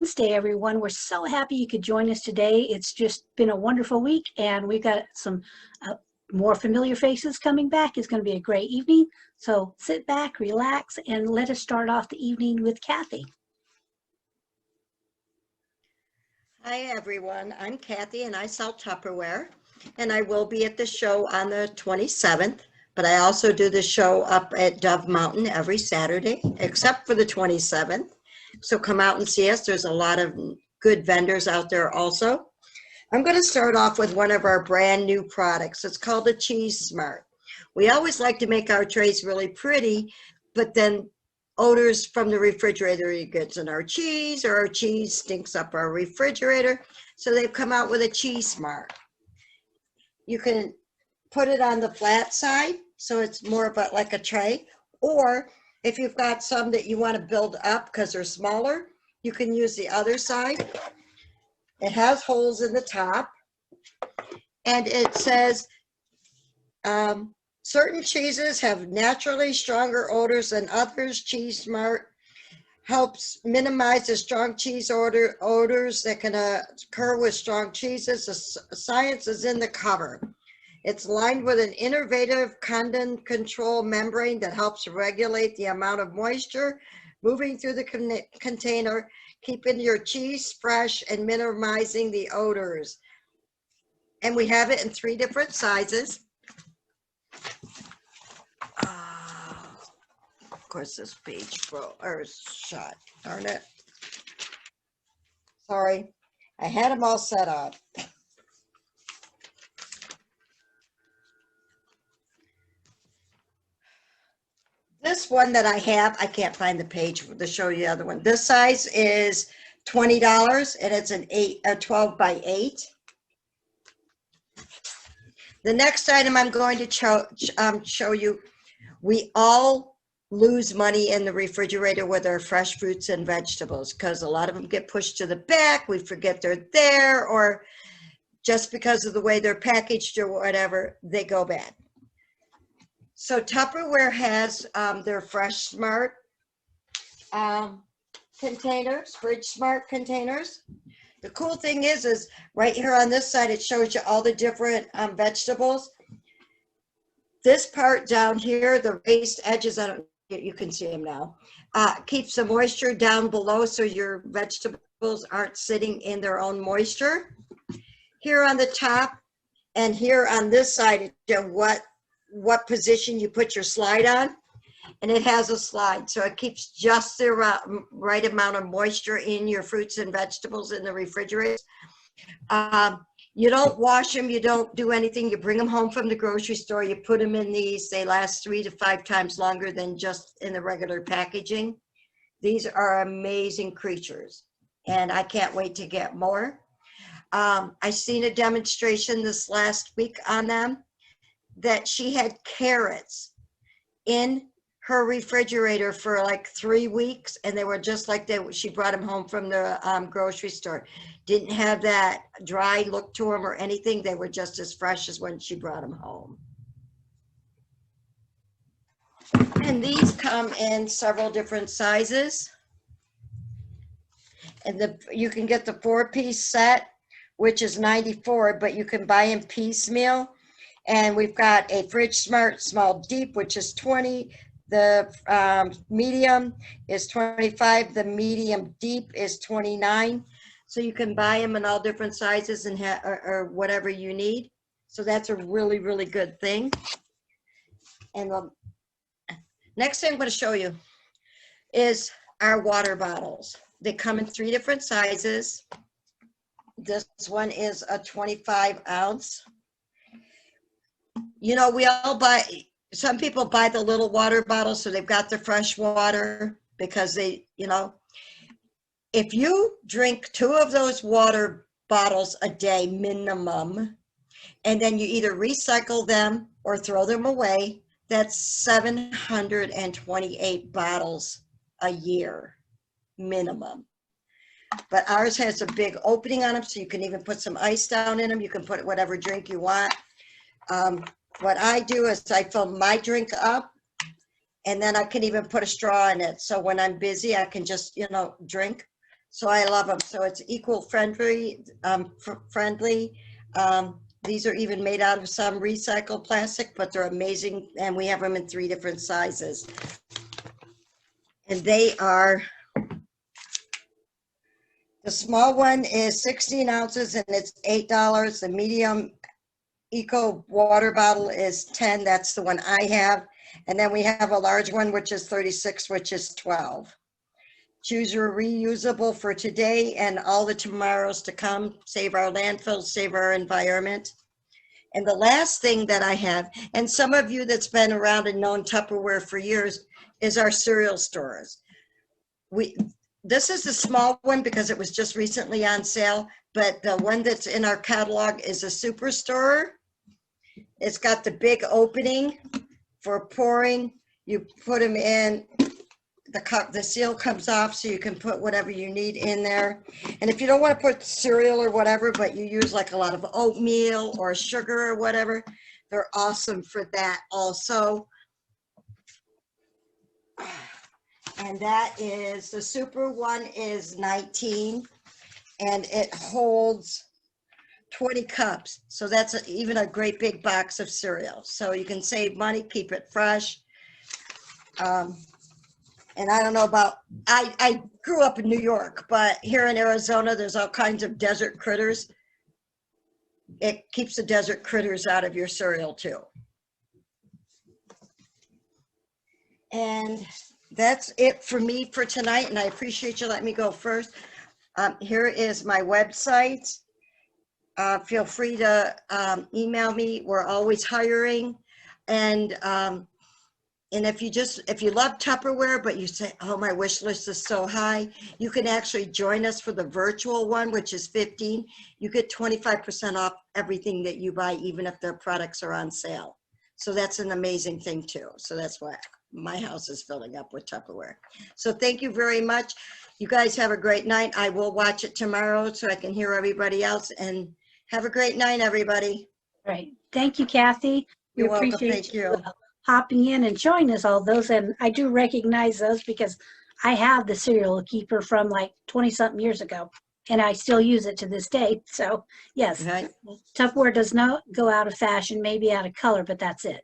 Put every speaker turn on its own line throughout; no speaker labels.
Wednesday, everyone. We're so happy you could join us today. It's just been a wonderful week, and we've got some more familiar faces coming back. It's going to be a great evening. So sit back, relax, and let us start off the evening with Kathy.
Hi, everyone. I'm Kathy, and I sell Tupperware, and I will be at the show on the 27th. But I also do the show up at Dove Mountain every Saturday, except for the 27th. So come out and see us. There's a lot of good vendors out there also. I'm going to start off with one of our brand new products. It's called the Cheese Smart. We always like to make our trays really pretty, but then odors from the refrigerator gets in our cheese, or our cheese stinks up our refrigerator. So they've come out with a Cheese Smart. You can put it on the flat side, so it's more about like a tray, or if you've got some that you want to build up because they're smaller, you can use the other side. It has holes in the top, and it says certain cheeses have naturally stronger odors than others. Cheese Smart helps minimize the strong cheese odors that can occur with strong cheeses. The science is in the cover. It's lined with an innovative condensate control membrane that helps regulate the amount of moisture moving through the container, keeping your cheese fresh and minimizing the odors. And we have it in 3 different sizes. Of course, this page broke or shot. Darn it. Sorry, I had them all set up. This one that I have, I can't find the page to show you the other one. This size is $20, and it's a 12 by 8. The next item I'm going to show you, we all lose money in the refrigerator with our fresh fruits and vegetables because a lot of them get pushed to the back. We forget they're there, or just because of the way they're packaged or whatever, they go bad. So Tupperware has their Fresh Smart containers, Fridge Smart containers. The cool thing is right here on this side, it shows you all the different vegetables. This part down here, the raised edges, you can see them now, keeps the moisture down below so your vegetables aren't sitting in their own moisture. Here on the top and here on this side, what position you put your slide on, and it has a slide, so it keeps just the right amount of moisture in your fruits and vegetables in the refrigerator. You don't wash them, you don't do anything. You bring them home from the grocery store, you put them in these. They last 3 to 5 times longer than just in the regular packaging. These are amazing creatures, and I can't wait to get more. I seen a demonstration this last week on them, that she had carrots in her refrigerator for like 3 weeks, and they were just like she brought them home from the grocery store. Didn't have that dry look to them or anything. They were just as fresh as when she brought them home. And these come in several different sizes. And you can get the 4-piece set, which is $94, but you can buy them piecemeal. And we've got a Fridge Smart Small Deep, which is $20. The medium is $25. The medium deep is $29. So you can buy them in all different sizes and or whatever you need. So that's a really, really good thing. And the next thing I'm going to show you is our water bottles. They come in 3 different sizes. This one is a 25 ounce. You know, we all some people buy the little water bottles so they've got the fresh water because they, if you drink 2 of those water bottles a day minimum, and then you either recycle them or throw them away, that's 728 bottles a year minimum. But ours has a big opening on them, so you can even put some ice down in them. You can put whatever drink you want. What I do is I fill my drink up, and then I can even put a straw in it. So when I'm busy, I can just, drink. So I love them. So it's eco-friendly, friendly. These are even made out of some recycled plastic, but they're amazing. And we have them in 3 different sizes. And they are, the small one is 16 ounces and it's $8. The medium eco water bottle is 10. That's the one I have. And then we have a large one, which is 36, which is 12. Choose your reusable for today and all the tomorrows to come. Save our landfills, save our environment. And the last thing that I have, and some of you that's been around and known Tupperware for years, is our cereal stores. This is the small one because it was just recently on sale, but the one that's in our catalog is a Superstore. It's got the big opening for pouring. You put them in, the seal comes off so you can put whatever you need in there. And if you don't want to put cereal or whatever, but you use like a lot of oatmeal or sugar or whatever, they're awesome for that also. And that is, the super one is 19 and it holds 20 cups. So that's even a great big box of cereal. So you can save money, keep it fresh. And I don't know about, I grew up in New York, but here in Arizona, there's all kinds of desert critters. It keeps the desert critters out of your cereal too. And that's it for me for tonight. And I appreciate you letting me go first. Here is my website. Feel free to email me. We're always hiring. And if you love Tupperware, but you say, oh, my wish list is so high, you can actually join us for the virtual one, which is 15. You get 25% off everything that you buy, even if their products are on sale. So that's an amazing thing too. So that's why my house is filling up with Tupperware. So thank you very much. You guys have a great night. I will watch it tomorrow so I can hear everybody else, and have a great night, everybody.
Great. Thank you, Kathy. We
You're welcome.
appreciate
Thank you.
hopping in and showing us all those. And I do recognize those because I have the cereal keeper from like 20 something years ago, and I still use it to this day. So yes,
Right.
Tupperware does not go out of fashion, maybe out of color, but that's it.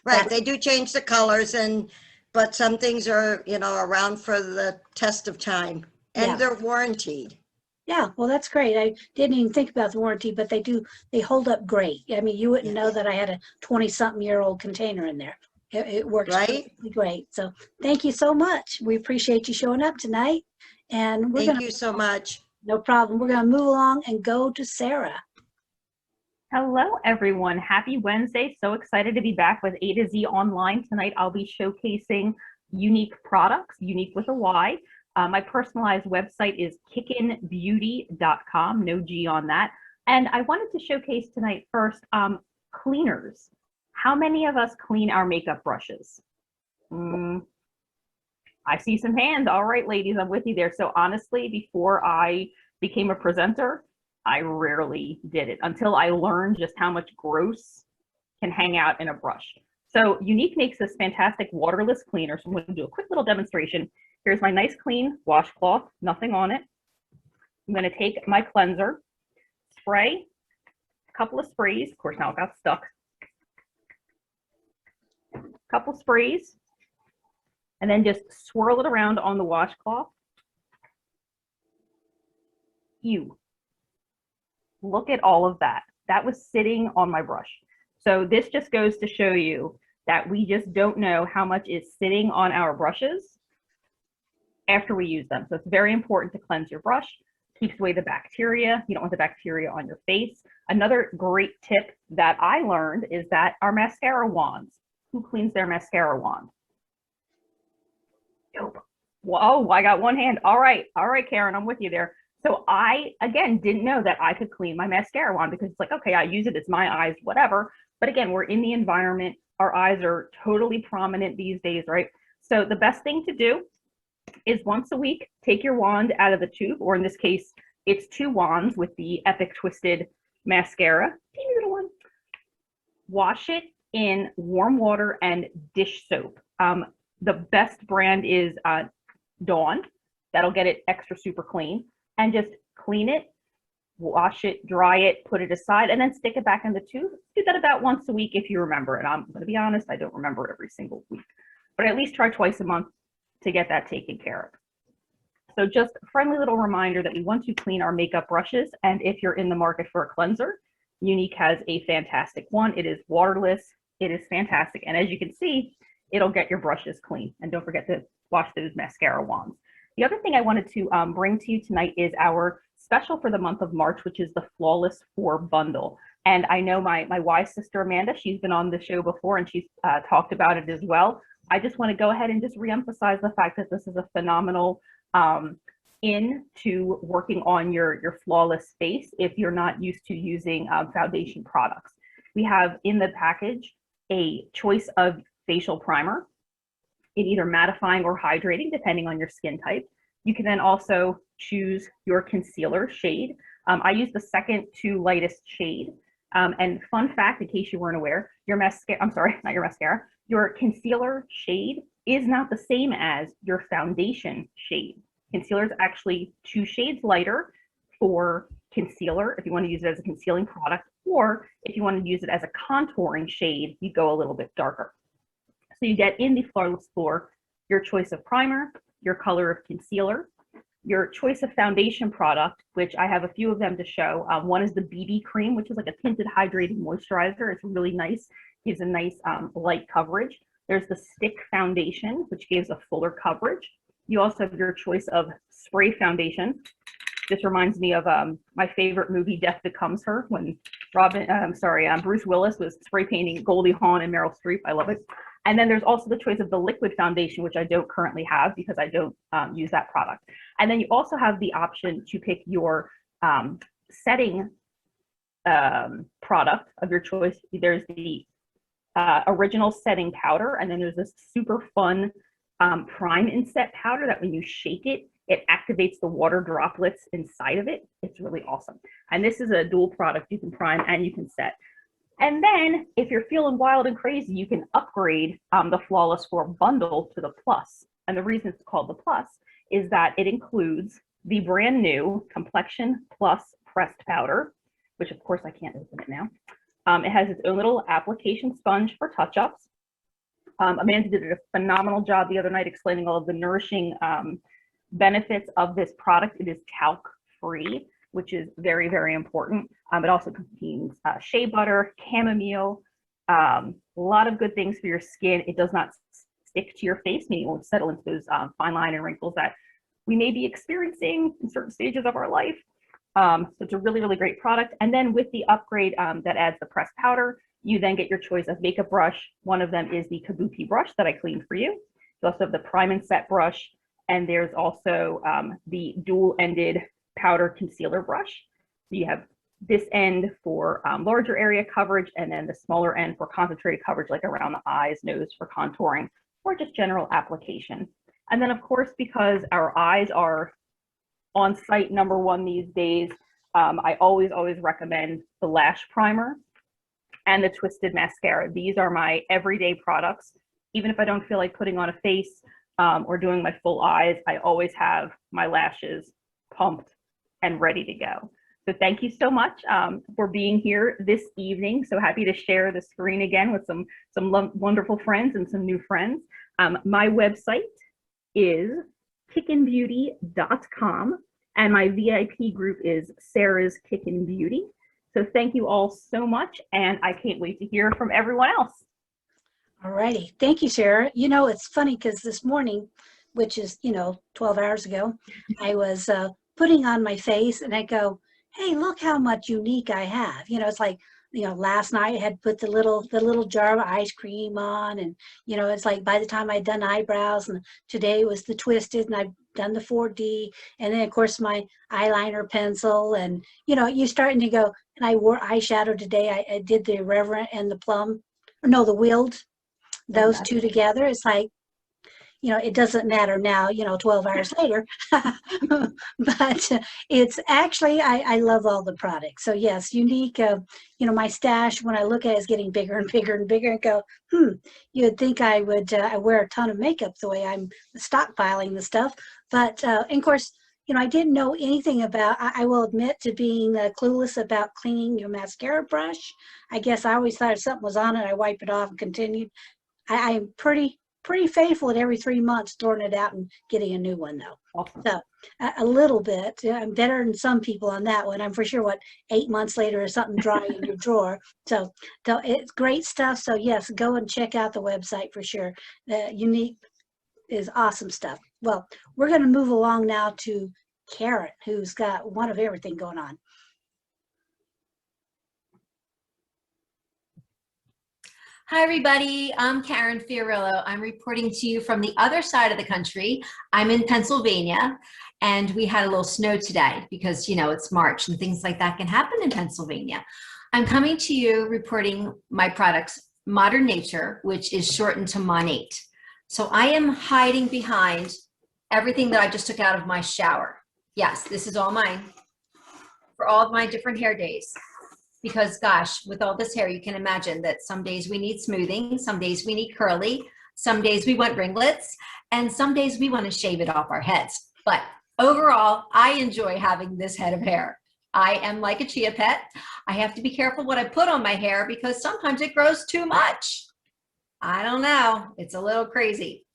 Right, they do change the colors, but some things are, around for the test of time, and
Yeah.
they're warranted.
Yeah, well, that's great. I didn't even think about the warranty, but they hold up great. I mean, you wouldn't know that I had a 20-something-year-old container in there. It works
Right?
perfectly great. So thank you so much. We appreciate you showing up tonight. And
Thank you so much.
No problem. We're going to move along and go to Sarah.
Hello, everyone. Happy Wednesday. So excited to be back with A to Z Online. Tonight, I'll be showcasing unique products, unique with a Y. My personalized website is kickinbeauty.com, no G on that. And I wanted to showcase tonight first cleaners. How many of us clean our makeup brushes? I see some hands. All right, ladies, I'm with you there. So honestly, before I became a presenter, I rarely did it until I learned just how much gross can hang out in a brush. So Younique makes this fantastic waterless cleaner. So I'm going to do a quick little demonstration. Here's my nice clean washcloth, nothing on it. I'm going to take my cleanser, spray, a couple of sprays. Of course, now it got stuck. A couple sprays, and then just swirl it around on the washcloth. Ew. Look at all of that. That was sitting on my brush. So this just goes to show you that we just don't know how much is sitting on our brushes after we use them. So it's very important to cleanse your brush. Keeps away the bacteria. You don't want the bacteria on your face. Another great tip that I learned is that our mascara wands. Who cleans their mascara wand? Nope. Whoa, I got one hand. All right, Karen, I'm with you there. So I, again, didn't know that I could clean my mascara wand because it's like, okay, I use it, it's my eyes, whatever. But again, we're in the environment. Our eyes are totally prominent these days, right? So the best thing to do is once a week, take your wand out of the tube, or in this case, it's 2 wands with the Epic Twisted Mascara. Teeny little one. Wash it in warm water and dish soap. The best brand is Dawn. That'll get it extra super clean. And just clean it, wash it, dry it, put it aside, and then stick it back in the tube. Do that about once a week if you remember. And I'm going to be honest, I don't remember every single week, but at least try twice a month to get that taken care of. So just a friendly little reminder that we want to clean our makeup brushes. And if you're in the market for a cleanser, Younique has a fantastic one. It is waterless. It is fantastic. And as you can see, it'll get your brushes clean. And don't forget to wash those mascara wands. The other thing I wanted to bring to you tonight is our special for the month of March, which is the Flawless 4 bundle. And I know my wise sister Amanda, she's been on the show before and she's talked about it as well. I just want to go ahead and just reemphasize the fact that this is a phenomenal into working on your flawless face if you're not used to using foundation products. We have in the package a choice of facial primer in either mattifying or hydrating, depending on your skin type. You can then also choose your concealer shade. I use the second to lightest shade. And fun fact, in case you weren't aware, your mascara, I'm sorry, not your mascara, your concealer shade is not the same as your foundation shade. Concealer is actually 2 shades lighter for concealer if you want to use it as a concealing product, or if you want to use it as a contouring shade, you go a little bit darker. So you get in the Flawless 4 your choice of primer, your color of concealer, your choice of foundation product, which I have a few of them to show. One is the BB cream, which is like a tinted hydrating moisturizer. It's really nice, gives a nice light coverage. There's the stick foundation, which gives a fuller coverage. You also have your choice of spray foundation. This reminds me of my favorite movie, Death Becomes Her, when Bruce Willis was spray painting Goldie Hawn and Meryl Streep. I love it. And then there's also the choice of the liquid foundation, which I don't currently have because I don't use that product. And then you also have the option to pick your setting product of your choice. There's the original setting powder, and then there's this super fun prime and set powder that when you shake it, it activates the water droplets inside of it. It's really awesome. And this is a dual product. You can prime and you can set. And then if you're feeling wild and crazy, you can upgrade the Flawless 4 bundle to the Plus. And the reason it's called the Plus is that it includes the brand new Complexion Plus pressed powder, which of course I can't open it now. It has its own little application sponge for touch-ups. Amanda did a phenomenal job the other night explaining all of the nourishing benefits of this product. It is talc-free, which is very, very important. It also contains shea butter, chamomile, a lot of good things for your skin. It does not stick to your face, meaning it won't settle into those fine line and wrinkles that we may be experiencing in certain stages of our life. So it's a really, really great product. And then with the upgrade that adds the pressed powder, you then get your choice of makeup brush. One of them is the Kabuki brush that I cleaned for you. You also have the prime and set brush, and there's also the dual-ended powder concealer brush. You have this end for larger area coverage, and then the smaller end for concentrated coverage, like around the eyes, nose for contouring, or just general application. And then of course, because our eyes are on site #1 these days, I always recommend the lash primer and the twisted mascara. These are my everyday products. Even if I don't feel like putting on a face or doing my full eyes, I always have my lashes pumped and ready to go. So thank you so much for being here this evening. So happy to share the screen again with some wonderful friends and some new friends. My website is kickinbeauty.com, and my VIP group is Sarah's Kickin' Beauty. So thank you all so much, and I can't wait to hear from everyone else.
All righty. Thank you, Sarah. You know, it's funny because this morning, which is, 12 hours ago, I was putting on my face and I go, hey, look how much Younique I have. It's like, last night I had put the little jar of ice cream on, and, it's like by the time I'd done eyebrows, and today was the twisted, and I've done the 4D, and then of course my eyeliner pencil, and, you're starting to go, and I wore eyeshadow today. I did the Irreverent and the Plum, or no, the Willed, those two together. It's like, you know, it doesn't matter now, you know, 12 hours later. But it's actually, I love all the products. So yes, Unique, you know, my stash, when I look at it, is getting bigger and bigger and bigger and go, you'd think I would I wear a ton of makeup the way I'm stockpiling the stuff. But, and of course, you know, I didn't know anything about, I will admit to being clueless about cleaning your mascara brush. I guess I always thought if something was on it, I wipe it off and continued. I'm pretty faithful at every 3 months throwing it out and getting a new one though.
Awesome.
So a little bit, I'm better than some people on that one. I'm for sure what 8 months later is something dry in your drawer. So it's great stuff. So yes, go and check out the website for sure. Unique is awesome stuff. Well, we're going to move along now to Karen, who's got one of everything going on.
Hi, everybody. I'm Karen Fiorillo. I'm reporting to you from the other side of the country. I'm in Pennsylvania, and we had a little snow today because, you know, it's March and things like that can happen in Pennsylvania. I'm coming to you reporting my products, Modern Nature, which is shortened to Monate. So I am hiding behind everything that I just took out of my shower. Yes, this is all mine for all of my different hair days. Because gosh, with all this hair, you can imagine that some days we need smoothing, some days we need curly, some days we want ringlets, and some days we want to shave it off our heads. But overall, I enjoy having this head of hair. I am like a chia pet. I have to be careful what I put on my hair because sometimes it grows too much. I don't know, it's a little crazy.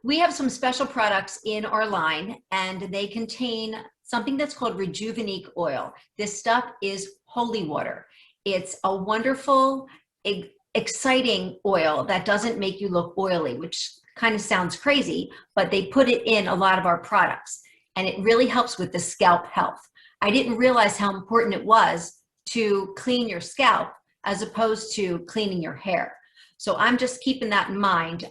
We have some special products in our line, and they contain something that's called Rejuvenique oil. This stuff is holy water. It's a wonderful, exciting oil that doesn't make you look oily, which kind of sounds crazy, but they put it in a lot of our products, and it really helps with the scalp health. I didn't realize how important it was to clean your scalp as opposed to cleaning your hair. So I'm just keeping that in mind.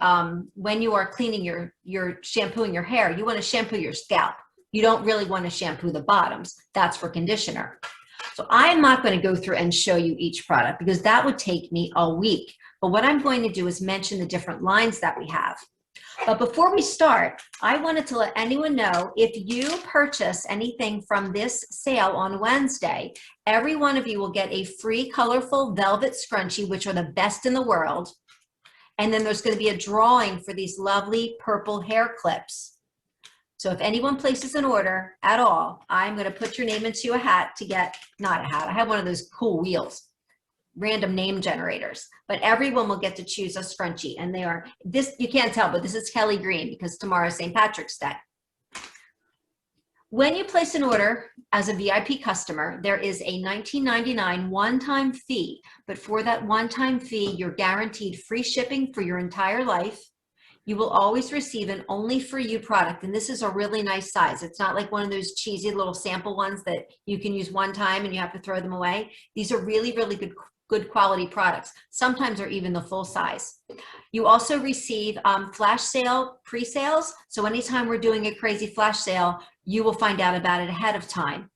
When you are cleaning your shampooing your hair, you want to shampoo your scalp. You don't really want to shampoo the bottoms. That's for conditioner. So I'm not going to go through and show you each product because that would take me a week. But what I'm going to do is mention the different lines that we have. But before we start, I wanted to let anyone know if you purchase anything from this sale on Wednesday, every one of you will get a free colorful velvet scrunchie, which are the best in the world. And then there's going to be a drawing for these lovely purple hair clips. So if anyone places an order at all, I'm going to put your name into a hat to get, not a hat, I have one of those cool wheels, random name generators, but everyone will get to choose a scrunchie. And they are, this, you can't tell, but this is Kelly Green because tomorrow's St. Patrick's Day. When you place an order as a VIP customer, there is a $19.99 one-time fee, but for that one-time fee, you're guaranteed free shipping for your entire life. You will always receive an only for you product, and this is a really nice size. It's not like one of those cheesy little sample ones that you can use one time and you have to throw them away. These are really, really good quality products. Sometimes they're even the full size. You also receive flash sale pre-sales. So anytime we're doing a crazy flash sale, you will find out about it ahead of time.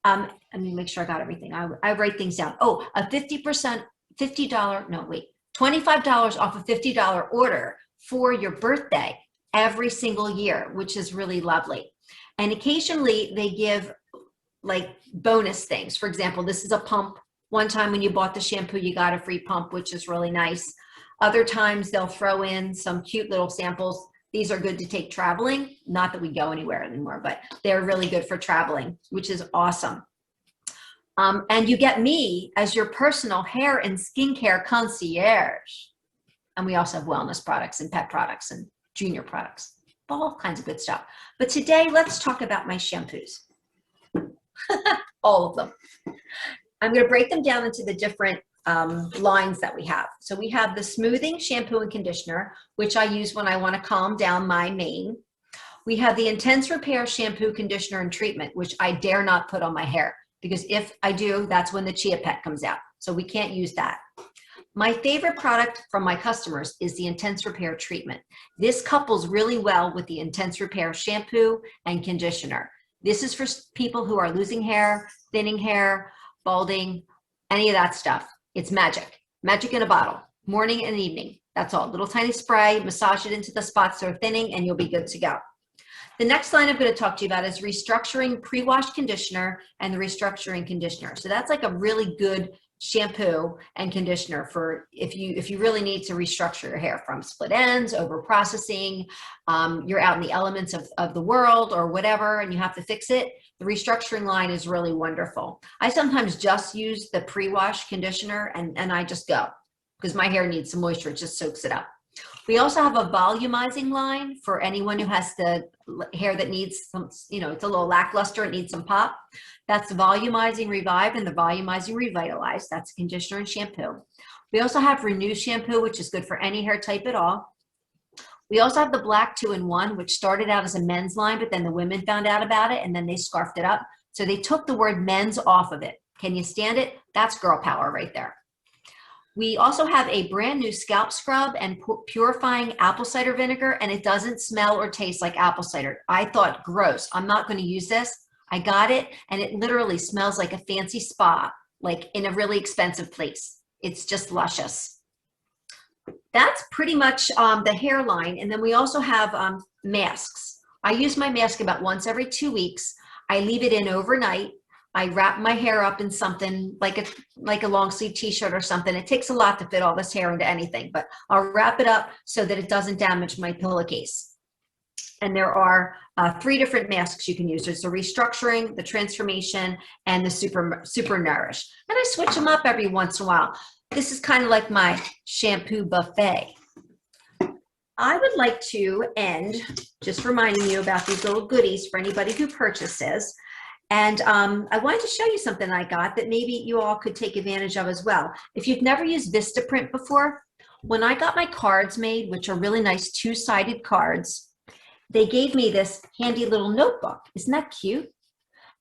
Let me make sure I got everything. I write things down. Oh, a 50%, $25 off a $50 order for your birthday every single year, which is really lovely. And occasionally they give like bonus things. For example, this is a pump. One time when you bought the shampoo, you got a free pump, which is really nice. Other times they'll throw in some cute little samples. These are good to take traveling. Not that we go anywhere anymore, but they're really good for traveling, which is awesome. And you get me as your personal hair and skincare concierge. And we also have wellness products and pet products and junior products, all kinds of good stuff. But today, let's talk about my shampoos. All of them. I'm going to break them down into the different lines that we have. So we have the smoothing shampoo and conditioner, which I use when I want to calm down my mane. We have the intense repair shampoo, conditioner, and treatment, which I dare not put on my hair because if I do, that's when the chia pet comes out. So we can't use that. My favorite product from my customers is the Intense Repair Treatment. This couples really well with the Intense Repair Shampoo and Conditioner. This is for people who are losing hair, thinning hair, balding, any of that stuff. It's magic. Magic in a bottle, morning and evening. That's all. Little tiny spray, massage it into the spots that are thinning, and you'll be good to go. The next line I'm going to talk to you about is restructuring pre-wash conditioner and the restructuring conditioner. So that's like a really good shampoo and conditioner for if you really need to restructure your hair from split ends, over processing, you're out in the elements of the world or whatever, and you have to fix it. The restructuring line is really wonderful. I sometimes just use the pre-wash conditioner and I just go because my hair needs some moisture. It just soaks it up. We also have a volumizing line for anyone who has the hair that needs some, it's a little lackluster, it needs some pop. That's the Volumizing Revive and the Volumizing Revitalize. That's conditioner and shampoo. We also have Renew shampoo, which is good for any hair type at all. We also have the Black 2-in-1, which started out as a men's line, but then the women found out about it and then they scarfed it up. So they took the word men's off of it. Can you stand it? That's girl power right there. We also have a brand new scalp scrub and purifying apple cider vinegar, and it doesn't smell or taste like apple cider. I thought, gross, I'm not going to use this. I got it, and it literally smells like a fancy spa, like in a really expensive place. It's just luscious. That's pretty much the hairline, and then we also have masks. I use my mask about once every 2 weeks. I leave it in overnight. I wrap my hair up in something like a long sleeve t-shirt or something. It takes a lot to fit all this hair into anything, but I'll wrap it up so that it doesn't damage my pillowcase. And there are 3 different masks you can use. There's the restructuring, the transformation, and the super nourish. And I switch them up every once in a while. This is kind of like my shampoo buffet. I would like to end just reminding you about these little goodies for anybody who purchases. And I wanted to show you something I got that maybe you all could take advantage of as well. If you've never used Vistaprint before, when I got my cards made, which are really nice 2-sided cards, they gave me this handy little notebook. Isn't that cute?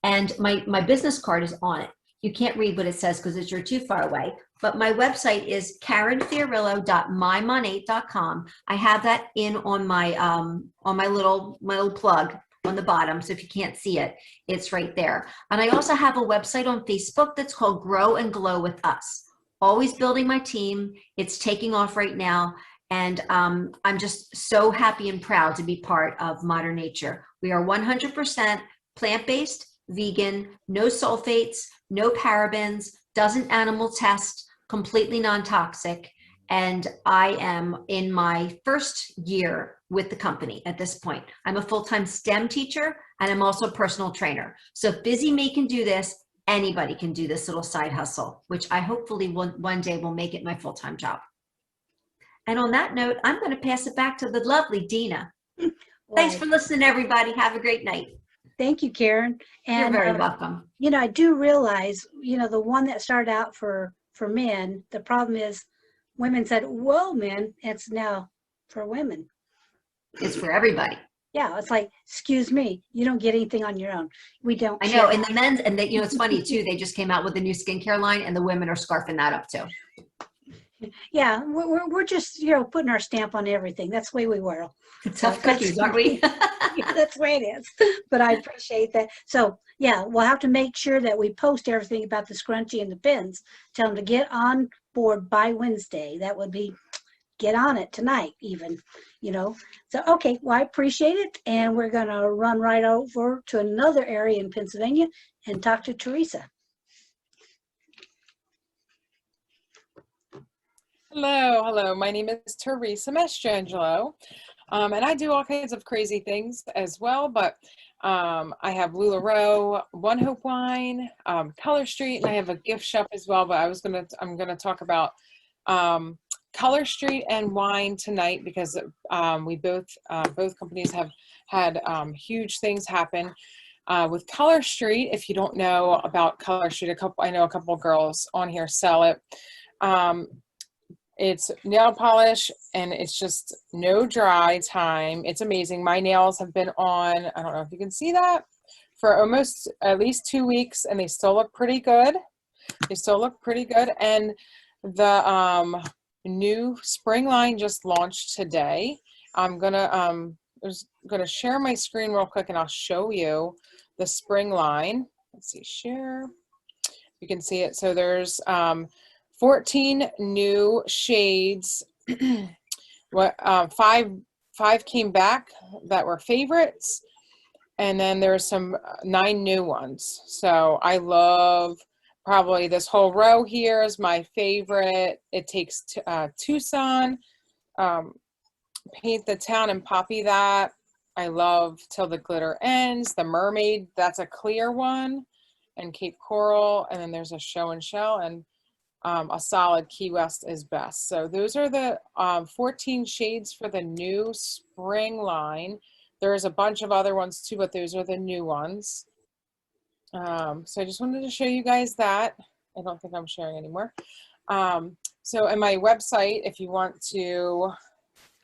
And my business card is on it. You can't read what it says because you're too far away. But my website is karenfiorillo.mymonate.com. I have that in on my little plug on the bottom. So if you can't see it, it's right there. And I also have a website on Facebook that's called Grow and Glow with Us. Always building my team. It's taking off right now. And I'm just so happy and proud to be part of Modern Nature. We are 100% plant-based, vegan, no sulfates, no parabens, doesn't animal test, completely non-toxic. And I am in my first year with the company at this point. I'm a full-time STEM teacher, and I'm also a personal trainer. So if Busy Me can do this, anybody can do this little side hustle, which I hopefully one day will make it my full-time job. And on that note, I'm going to pass it back to the lovely Dina. Thanks for listening, everybody. Have a great night.
Thank you, Karen. And
you're very welcome.
I do realize, the one that started out for men, the problem is women said, whoa, men, it's now for women.
It's for everybody.
Yeah, it's like, excuse me, you don't get anything on your own. We don't.
I know, and the men's, and it's funny too, they just came out with a new skincare line and the women are scarfing that up too.
Yeah, we're just, putting our stamp on everything. That's the way we whirl.
Tough cookies, aren't we?
Yeah, that's the way it is. But I appreciate that. So, yeah, we'll have to make sure that we post everything about the scrunchie and the pins. Tell them to get on board by Wednesday. That would be, get on it tonight even, So, okay, well, I appreciate it. And we're going to run right over to another area in Pennsylvania and talk to Teresa.
Hello. My name is Teresa Mastrangelo, and I do all kinds of crazy things as well, but I have LuLaRoe, One Hope Wine, Color Street, and I have a gift shop as well, but I'm gonna talk about Color Street and wine tonight because we both companies have had huge things happen. With Color Street, if you don't know about Color Street, I know a couple of girls on here sell it. It's nail polish and it's just no dry time. It's amazing. My nails have been on, I don't know if you can see that, for almost at least 2 weeks and they still look pretty good. And the new spring line just launched today. I'm gonna share my screen real quick and I'll show you the spring line. Let's see, share. You can see it. So there's 14 new shades five came back that were favorites, and then there's some 9 new ones. So I love probably this whole row here is my favorite. It takes Tucson, Paint the Town and Poppy That. I love Till the Glitter Ends. The Mermaid, that's a clear one, and Cape Coral, and then there's a Show and Shell, and a solid Key West is best. So those are the 14 shades for the new spring line. There's a bunch of other ones too, but those are the new ones. So I just wanted to show you guys that. I don't think I'm sharing anymore. So in my website, if you want to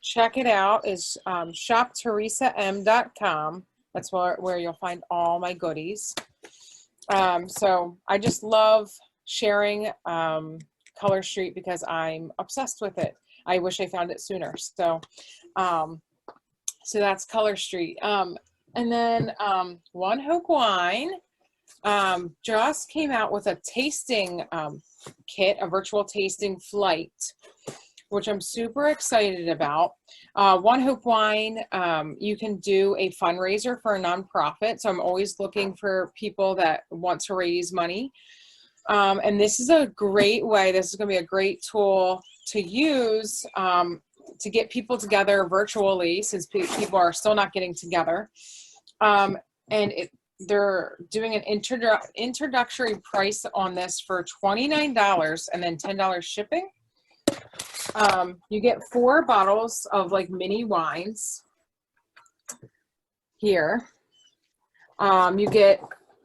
check it out, is shopteresam.com. That's where you'll find all my goodies. So I just love sharing Color Street because I'm obsessed with it. I wish I found it sooner. So so that's Color Street. And then One Hope Wine just came out with a tasting kit, a virtual tasting flight, which I'm super excited about. One Hope Wine, you can do a fundraiser for a nonprofit. So I'm always looking for people that want to raise money. And this is a great way, this is gonna be a great tool to use to get people together virtually, since people are still not getting together. And they're doing an introductory price on this for $29 and then $10 shipping. You get 4 bottles of like mini wines here. You get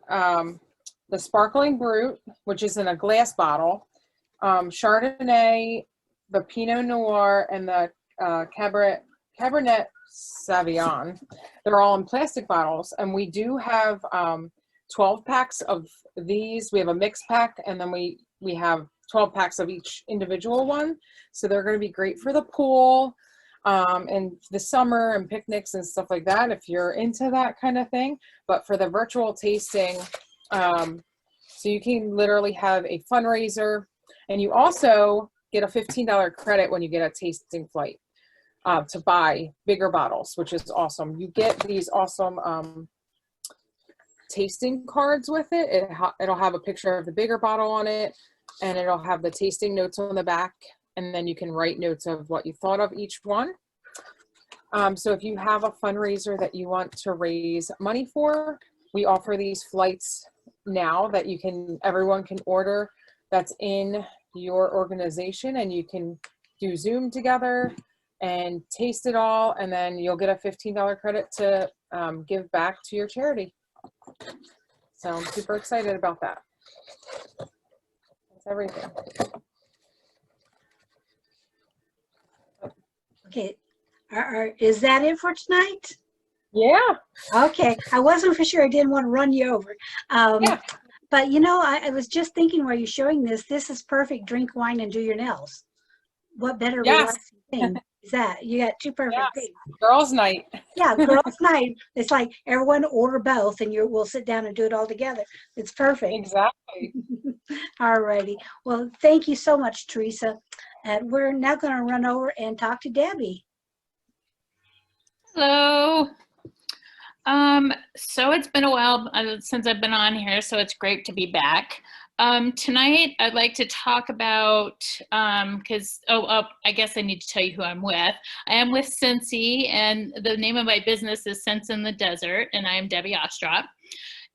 the Sparkling Brut, which is in a glass bottle, Chardonnay, the Pinot Noir, and the Cabernet Sauvignon. They're all in plastic bottles, and we do have 12 packs of these. We have a mix pack, and then we have 12 packs of each individual one. So they're going to be great for the pool and the summer and picnics and stuff like that, if you're into that kind of thing. But for the virtual tasting, so you can literally have a fundraiser, and you also get a $15 credit when you get a tasting flight to buy bigger bottles, which is awesome. You get these awesome tasting cards with it. It'll have a picture of the bigger bottle on it, and it'll have the tasting notes on the back, and then you can write notes of what you thought of each one. So if you have a fundraiser that you want to raise money for, we offer these flights now that everyone can order that's in your organization, and you can do Zoom together and taste it all, and then you'll get a $15 credit to give back to your charity. So I'm super excited about that. That's everything.
Okay, is that it for tonight?
Yeah.
Okay, I wasn't for sure. I didn't want to run you over.
Yeah.
But you know, I was just thinking while you're showing this, this is perfect. Drink wine and do your nails. What better relaxing thing is that? You got 2 perfect things.
Girls' night.
Yeah, girls' night. It's like everyone order both, and we'll sit down and do it all together. It's perfect.
Exactly.
All righty. Well, thank you so much, Teresa. And we're now going to run over and talk to Debbie.
Hello. So it's been a while since I've been on here, so it's great to be back. Tonight, I'd like to talk about, I guess I need to tell you who I'm with. I am with Scentsy, and the name of my business is Scents in the Desert, and I am Debbie Ostrop.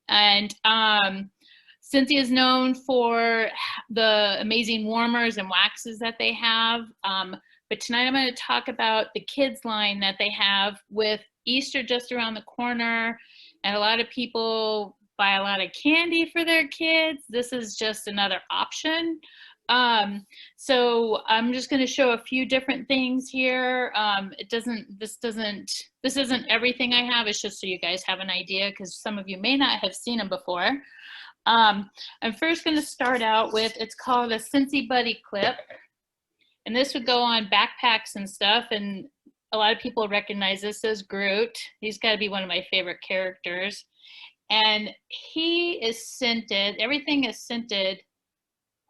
And Scentsy is known for the amazing warmers and waxes that they have. But tonight I'm going to talk about the kids line that they have with Easter just around the corner, and a lot of people buy a lot of candy for their kids. This is just another option. So I'm just going to show a few different things here. This isn't everything I have. It's just so you guys have an idea, because some of you may not have seen them before. I'm first going to start out with, it's called a Scentsy Buddy Clip. And this would go on backpacks and stuff. And a lot of people recognize this as Groot. He's got to be one of my favorite characters. And he is scented. Everything is scented.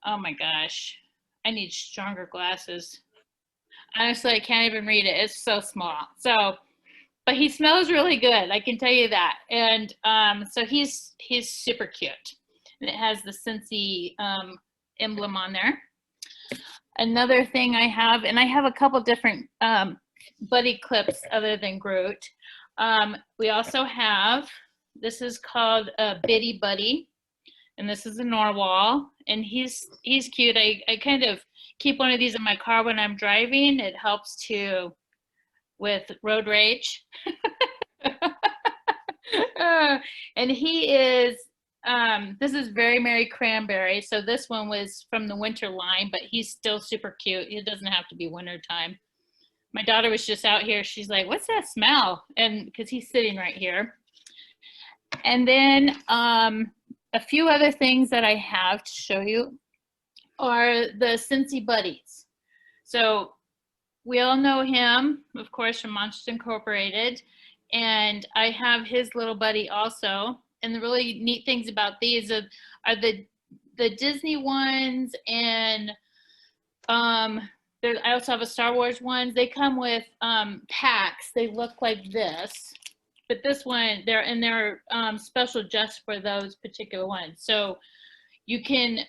Oh my gosh. I need stronger glasses. Honestly, I can't even read it. It's so small. So, but he smells really good. I can tell you that. And so he's super cute. And it has the Scentsy emblem on there. Another thing I have, and I have a couple different buddy clips other than Groot. We also have, this is called Bitty Buddy, and this is a narwhal, and he's cute. I kind of keep one of these in my car when I'm driving. It helps with road rage. And he is, this is Very Merry Cranberry. So this one was from the winter line, but he's still super cute. It doesn't have to be winter time. My daughter was just out here. She's like, what's that smell? And because he's sitting right here. And then a few other things that I have to show you are the Scentsy Buddies. So we all know him, of course, from Monsters Incorporated. And I have his little buddy also. And the really neat things about these are the Disney ones, and I also have a Star Wars ones. They come with packs. They look like this, but this one, they're special just for those particular ones. So you can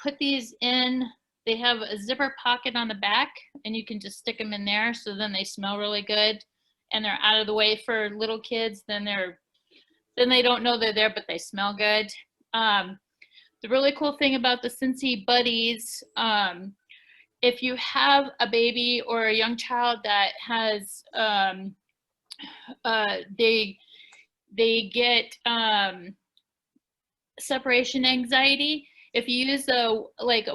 put these in. They have a zipper pocket on the back, and you can just stick them in there. So then they smell really good, and they're out of the way for little kids. Then they don't know they're there, but they smell good. The really cool thing about the Scentsy Buddies, if you have a baby or a young child that has, they get separation anxiety, if you use a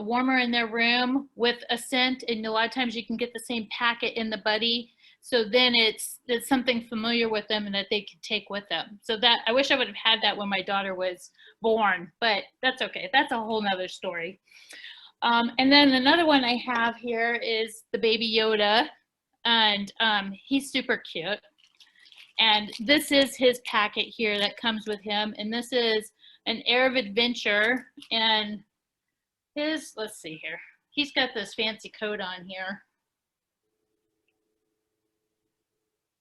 warmer in their room with a scent, and a lot of times you can get the same packet in the buddy. So then it's something familiar with them and that they can take with them. So that, I wish I would have had that when my daughter was born, but that's okay. That's a whole nother story. And then another one I have here is the Baby Yoda, and he's super cute. And this is his packet here that comes with him. And this is an Air of Adventure, and let's see here. He's got this fancy coat on here.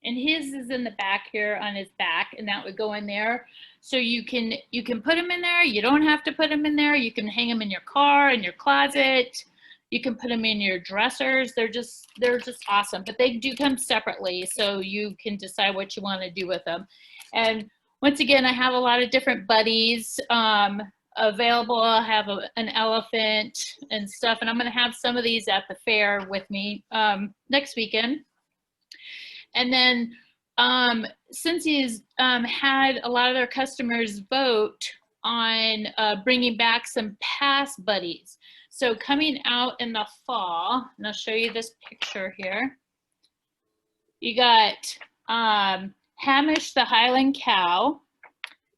And his is in the back here on his back, and that would go in there. So you can put him in there. You don't have to put him in there. You can hang him in your car, in your closet. You can put them in your dressers. They're just awesome, but they do come separately, so you can decide what you want to do with them. And once again, I have a lot of different buddies available. I have an elephant and stuff, and I'm going to have some of these at the fair with me next weekend. And then Scentsy had a lot of their customers vote on bringing back some past buddies. So coming out in the fall, and I'll show you this picture here. You got Hamish the Highland Cow.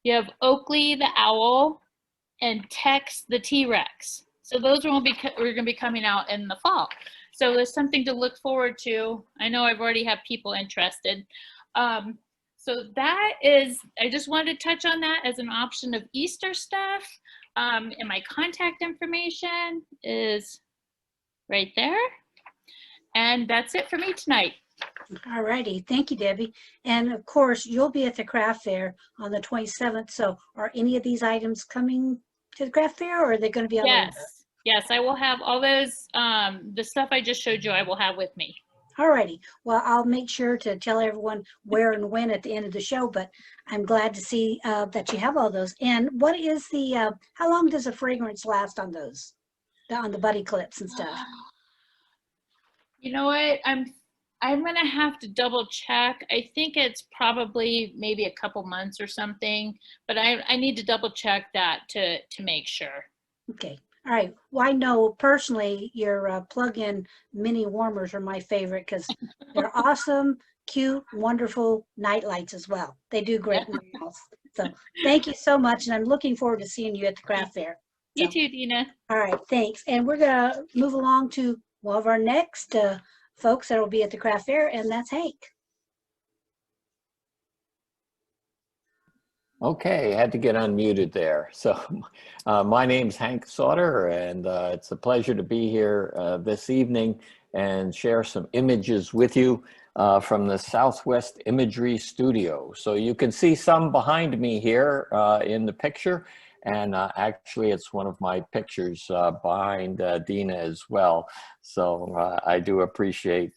You have Oakley the Owl, and Tex the T-Rex. So those are going to be coming out in the fall. So there's something to look forward to. I know I've already have people interested. So that is, I just wanted to touch on that as an option of Easter stuff. And my contact information is right there. And that's it for me tonight.
All righty. Thank you, Debbie. And of course, you'll be at the craft fair on the 27th. So are any of these items coming to the craft fair, or are they going to be on
Yes.
the
Yes, I will have all those, the stuff I just showed you, I will have with me.
All righty. Well, I'll make sure to tell everyone where and when at the end of the show, but I'm glad to see that you have all those. And what is the, how long does the fragrance last on those, on the buddy clips and stuff?
You know what? I'm gonna have to double check. I think it's probably maybe a couple months or something, but I need to double check that to make sure.
Okay. All right. Well, I know personally your plug-in mini warmers are my favorite because they're awesome, cute, wonderful night lights as well. They do great in the house. So thank you so much. And I'm looking forward to seeing you at the craft fair.
You
So,
too, Dina.
all right. Thanks. And we're going to move along to one of our next folks that will be at the craft fair, and that's Hank.
Okay, had to get unmuted there. So my name's Hank Sauter, and it's a pleasure to be here this evening. and share some images with you from the Southwest Imagery Studio. So you can see some behind me here in the picture. And actually, it's one of my pictures behind Dina as well. So I do appreciate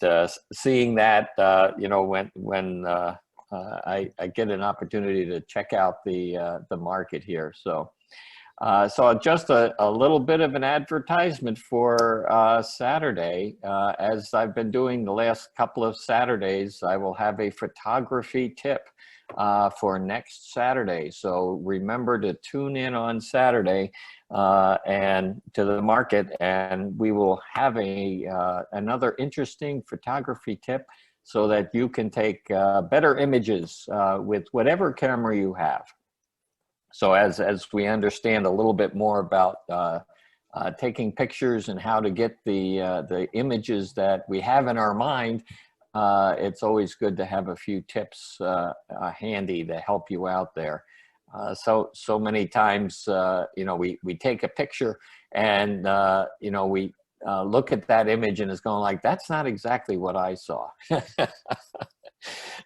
seeing that, you know, when I get an opportunity to check out the market here. So just a little bit of an advertisement for Saturday. As I've been doing the last couple of Saturdays, I will have a photography tip for next Saturday. So remember to tune in on Saturday and to the market, and we will have another interesting photography tip so that you can take better images with whatever camera you have. So as we understand a little bit more about taking pictures and how to get the images that we have in our mind, it's always good to have a few tips handy to help you out there. So many times, you know, we take a picture and, you know, we look at that image and it's going like, that's not exactly what I saw.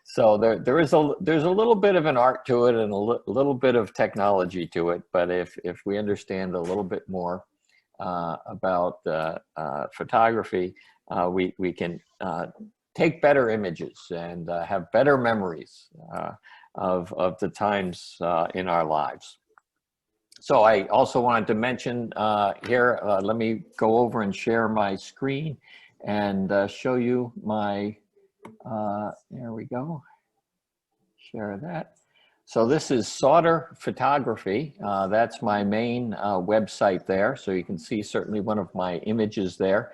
So there's a little bit of an art to it and a little bit of technology to it. But if we understand a little bit more about photography, we can take better images and have better memories of the times in our lives. So I also wanted to mention here, let me go over and share my screen and show you my, there we go, share that. So this is Sauter Photography. That's my main website there. So you can see certainly one of my images there.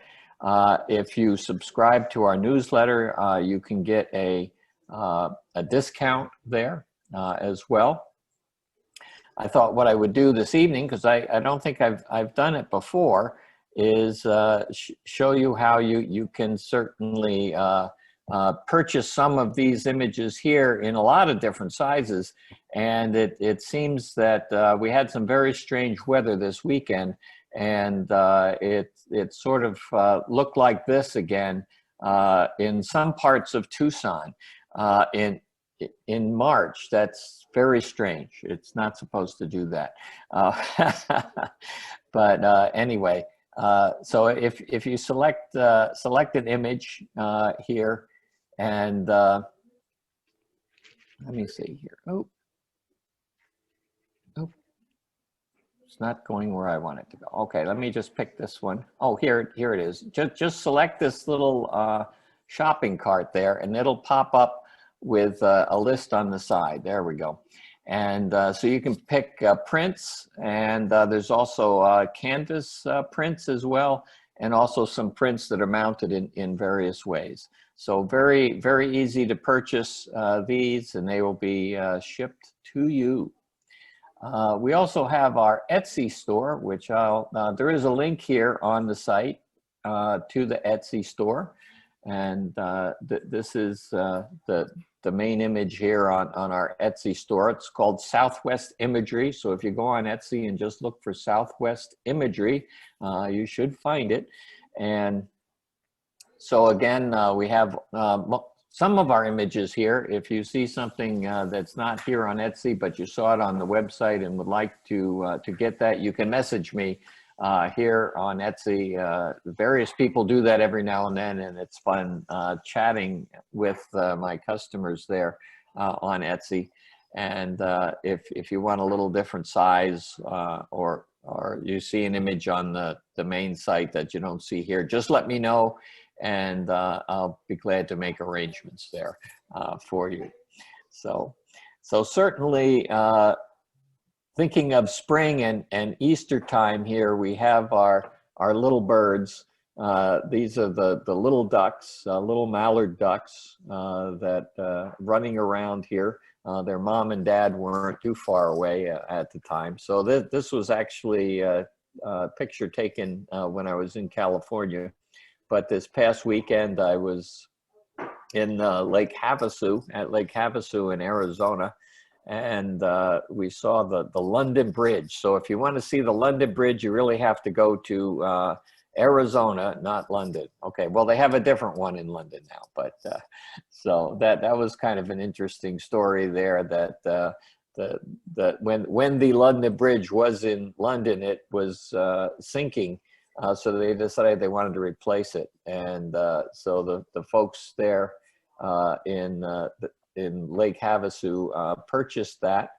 If you subscribe to our newsletter, you can get a discount there as well. I thought what I would do this evening, because I don't think I've done it before, is show you how you can certainly purchase some of these images here in a lot of different sizes. And it seems that we had some very strange weather this weekend, and it sort of looked like this again in some parts of Tucson in March. That's very strange. It's not supposed to do that. But anyway, so if you select an image here, and let me see here. Oh, it's not going where I want it to go. Okay, let me just pick this one. Oh, here it is. Just select this little shopping cart there, and it'll pop up with a list on the side. There we go. And so you can pick prints, and there's also canvas prints as well, and also some prints that are mounted in various ways. So very, very easy to purchase these, and they will be shipped to you. We also have our Etsy store, which there is a link here on the site to the Etsy store. And this is the main image here on our Etsy store. It's called Southwest Imagery. So if you go on Etsy and just look for Southwest Imagery, you should find it. And so again, we have some of our images here. If you see something that's not here on Etsy, but you saw it on the website and would like to get that, you can message me here on Etsy. Various people do that every now and then, and it's fun chatting with my customers there on Etsy. And if you want a little different size or you see an image on the main site that you don't see here, just let me know, and I'll be glad to make arrangements there for you. So certainly, thinking of spring and Easter time here, we have our little birds. These are the little ducks, little mallard ducks that running around here. Their mom and dad weren't too far away at the time. So this was actually a picture taken when I was in California. But this past weekend, I was in Lake Havasu, at Lake Havasu in Arizona. And we saw the London Bridge. So if you want to see the London Bridge, you really have to go to Arizona, not London. Okay, well, they have a different one in London now, but so that was kind of an interesting story there. That when the London Bridge was in London, it was sinking, so they decided they wanted to replace it, and so the folks there in Lake Havasu purchased that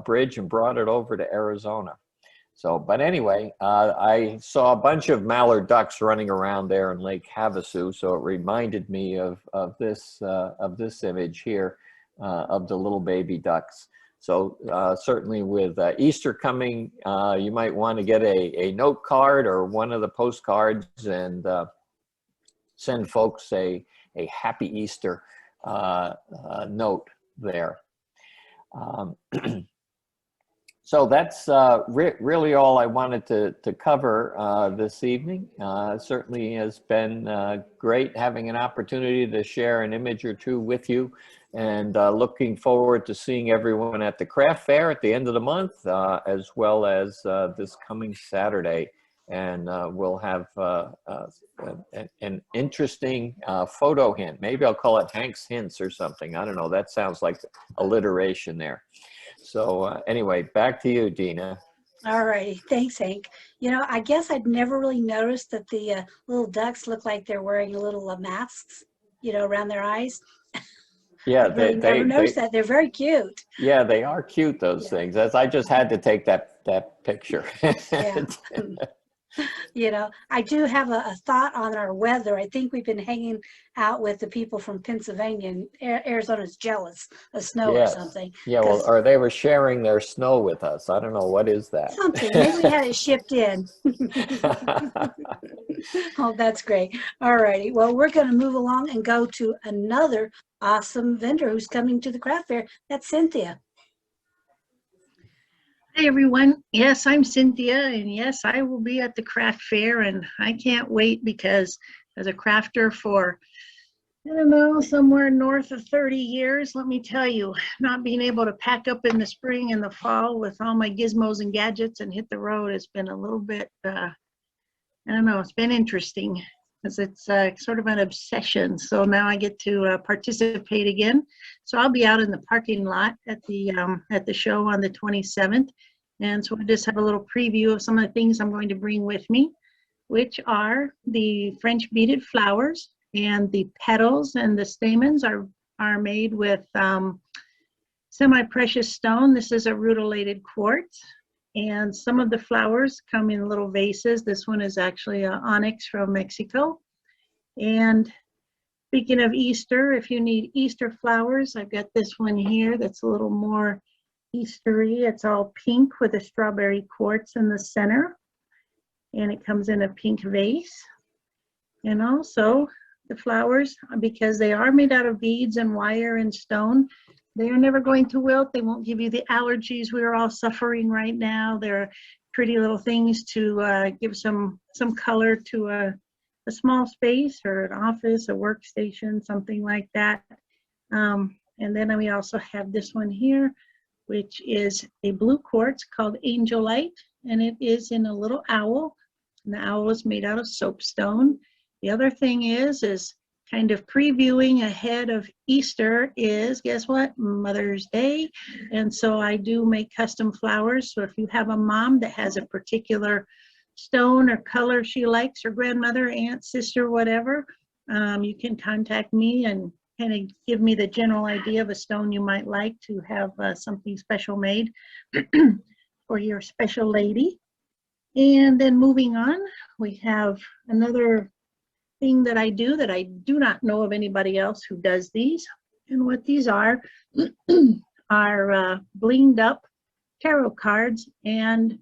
bridge and brought it over to Arizona. So, but anyway, I saw a bunch of mallard ducks running around there in Lake Havasu, so it reminded me of this image here of the little baby ducks. So certainly with Easter coming, you might want to get a note card or one of the postcards and send folks a happy Easter note there. So that's really all I wanted to cover this evening. Certainly has been great having an opportunity to share an image or two with you, and looking forward to seeing everyone at the craft fair at the end of the month, as well as this coming Saturday. And we'll have an interesting photo hint. Maybe I'll call it Hank's Hints or something. I don't know. That sounds like alliteration there. So anyway, back to you, Dina.
All righty. Thanks, Hank. You know, I guess I'd never really noticed that the little ducks look like they're wearing little masks, you know, around their eyes.
Yeah,
I never noticed that. They're very cute.
Yeah, they are cute, those things. As I just had to take that picture.
Yeah. You know, I do have a thought on our weather. I think we've been hanging out with the people from Pennsylvania, and Arizona's jealous of snow or something.
Yeah, well, or they were sharing their snow with us. I don't know. What is that?
Something. Maybe we had it shipped in. Oh, that's great. All righty. Well, we're going to move along and go to another awesome vendor who's coming to the craft fair. That's Cynthia.
Hi everyone. Yes, I'm Cynthia, and yes, I will be at the craft fair, and I can't wait because as a crafter for, I don't know, somewhere north of 30 years, let me tell you, not being able to pack up in the spring and the fall with all my gizmos and gadgets and hit the road has been a little bit, I don't know, it's been interesting because it's sort of an obsession. So now I get to participate again. So I'll be out in the parking lot at the show on the 27th. And so I just have a little preview of some of the things I'm going to bring with me, which are the French beaded flowers, and the petals and the stamens are made with semi-precious stone. This is a rutilated quartz. And some of the flowers come in little vases. This one is actually an onyx from Mexico. And speaking of Easter, if you need Easter flowers, I've got this one here that's a little more Eastery. It's all pink with a strawberry quartz in the center. And it comes in a pink vase. And also the flowers, because they are made out of beads and wire and stone, they are never going to wilt. They won't give you the allergies we're all suffering right now. They're pretty little things to give some color to a small space or an office, a workstation, something like that. And then we also have this one here, which is a blue quartz called Angelite, and it is in a little owl. And the owl is made out of soapstone. The other thing is kind of previewing ahead of Easter is, guess what? Mother's Day. And so I do make custom flowers. So if you have a mom that has a particular stone or color she likes, or grandmother, aunt, sister, whatever, you can contact me and kind of give me the general idea of a stone you might like to have something special made for your special lady. And then moving on, we have another thing that I do not know of anybody else who does these. And what these are blinged up tarot cards and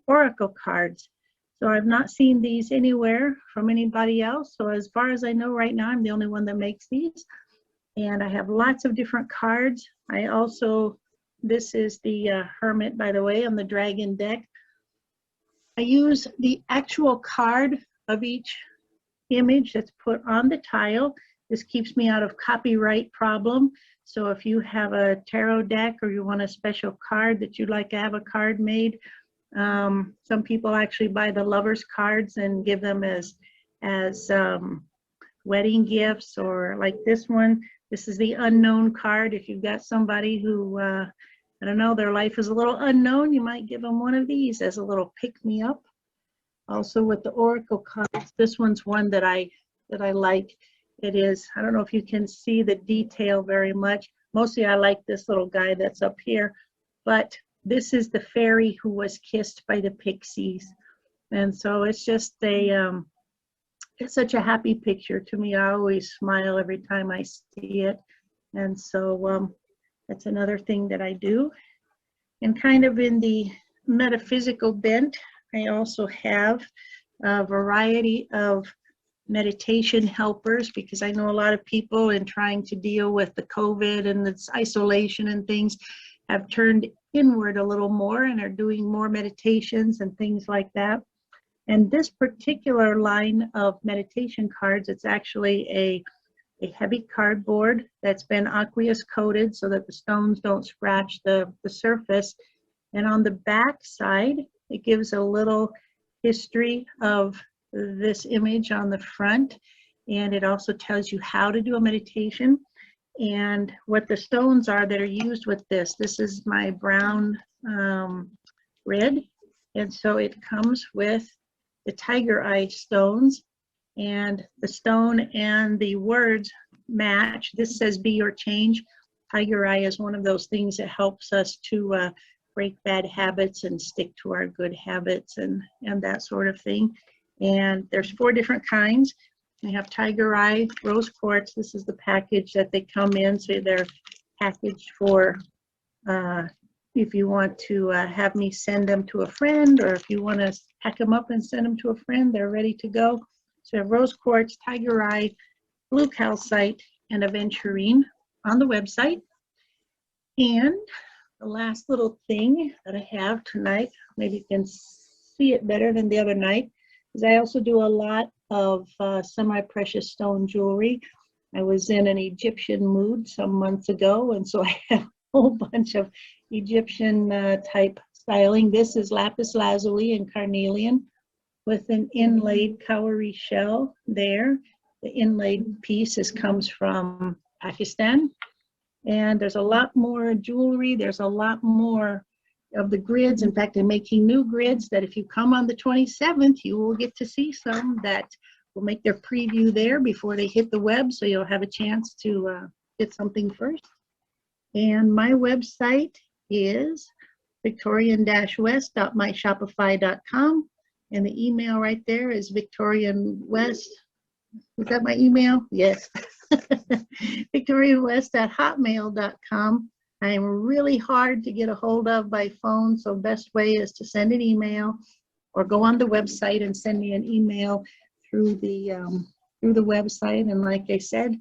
oracle cards. So I've not seen these anywhere from anybody else. So as far as I know right now, I'm the only one that makes these. And I have lots of different cards. I also, this is the Hermit, by the way, on the Dragon deck. I use the actual card of each image that's put on the tile. This keeps me out of copyright problem. So if you have a tarot deck or you want a special card that you'd like to have a card made, Some people actually buy the lovers cards and give them as wedding gifts, or like this one. This is the unknown card. If you've got somebody who, I don't know, their life is a little unknown, you might give them one of these as a little pick-me-up. Also with the oracle cards, this one's one that I like. It is, I don't know if you can see the detail very much. Mostly I like this little guy that's up here, but this is the fairy who was kissed by the pixies. And so it's just it's such a happy picture to me. I always smile every time I see it. And so that's another thing that I do. And kind of in the metaphysical bent, I also have a variety of meditation helpers, because I know a lot of people in trying to deal with the COVID and this isolation and things have turned inward a little more and are doing more meditations and things like that. And this particular line of meditation cards, it's actually a heavy cardboard that's been aqueous coated so that the stones don't scratch the surface. And on the back side, it gives a little history of this image on the front. And it also tells you how to do a meditation and what the stones are that are used with this. This is my brown red. And so it comes with the tiger eye stones, and the stone and the words match. This says be your change. Tiger eye is one of those things that helps us to break bad habits and stick to our good habits and that sort of thing. And there's 4 different kinds. We have tiger eye, rose quartz. This is the package that they come in. So they're packaged for if you want to have me send them to a friend, or if you want to pack them up and send them to a friend, they're ready to go. So we have rose quartz, tiger eye, blue calcite, and aventurine on the website. And the last little thing that I have tonight, maybe you can see it better than the other night, is I also do a lot of semi-precious stone jewelry. I was in an Egyptian mood some months ago, and so I have a whole bunch of Egyptian type styling. This is lapis lazuli and carnelian with an inlaid cowrie shell there. The inlaid piece comes from Pakistan. And there's a lot more jewelry. There's a lot more of the grids. In fact, I'm making new grids that if you come on the 27th, you will get to see some that will make their preview there before they hit the web. So you'll have a chance to get something first. And my website is victorian-west.myshopify.com. And the email right there is victorianwest. Is that my email? Yes. victorianwest@hotmail.com. I am really hard to get a hold of by phone, so best way is to send an email or go on the website and send me an email through the website. And like I said,